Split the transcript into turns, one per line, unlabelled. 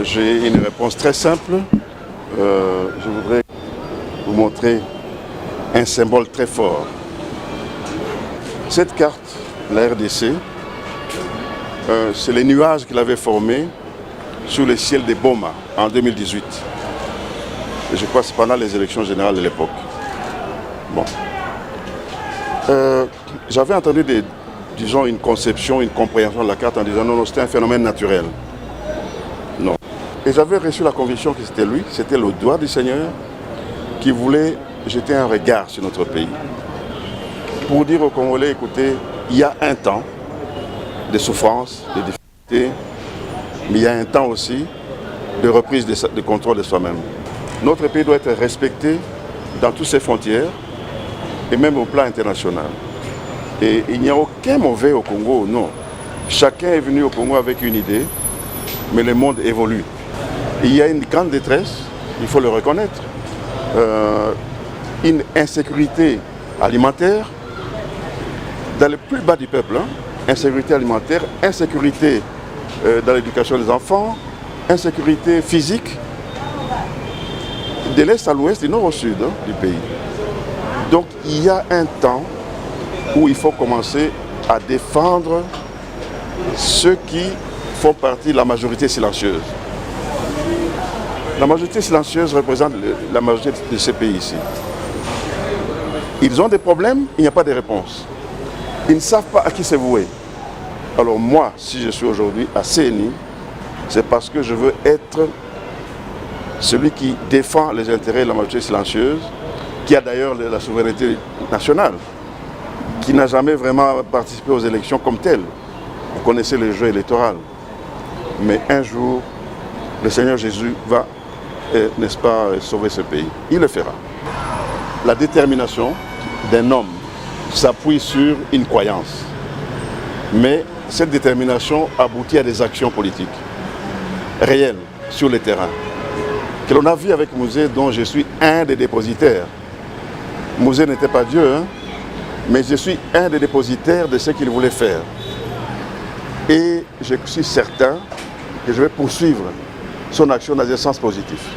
J'ai une réponse très simple. Je voudrais vous montrer un symbole très fort. Cette carte, la RDC, c'est les nuages qu'il avait formés sur le ciel de Boma en 2018. Et je crois que c'est pendant les élections générales de l'époque. Bon. J'avais entendu disons, une conception, une compréhension de la carte en disant non, c'était un phénomène naturel. Non. Et j'avais reçu la conviction que c'était lui, c'était le doigt du Seigneur qui voulait jeter un regard sur notre pays. Pour dire aux Congolais, écoutez, il y a un temps de souffrance, de difficultés, mais il y a un temps aussi de reprise de contrôle de soi-même. Notre pays doit être respecté dans toutes ses frontières et même au plan international. Et il n'y a aucun mauvais au Congo, non. Chacun est venu au Congo avec une idée, mais le monde évolue. Il y a une grande détresse, il faut le reconnaître. Une insécurité alimentaire dans le plus bas du peuple. Insécurité alimentaire, insécurité dans l'éducation des enfants, insécurité physique, de l'est à l'ouest, du nord au sud du pays. Donc il y a un temps où il faut commencer à défendre ceux qui font partie de la majorité silencieuse. La majorité silencieuse représente la majorité de ces pays ici. Ils ont des problèmes, il n'y a pas de réponse. Ils ne savent pas à qui se vouer. Alors moi, si je suis aujourd'hui à CENI, c'est parce que je veux être celui qui défend les intérêts de la majorité silencieuse, qui a d'ailleurs la souveraineté nationale, qui n'a jamais vraiment participé aux élections comme telles. Vous connaissez le jeu électoral. Mais un jour, le Seigneur Jésus va, n'est-ce pas, sauver ce pays. Il le fera. La détermination d'un homme s'appuie sur une croyance. Mais cette détermination aboutit à des actions politiques réelles sur le terrain. Que l'on a vu avec Mouzé, dont je suis un des dépositaires. Mouzé n'était pas Dieu, mais je suis un des dépositaires de ce qu'il voulait faire. Et je suis certain que je vais poursuivre son action dans un sens positif.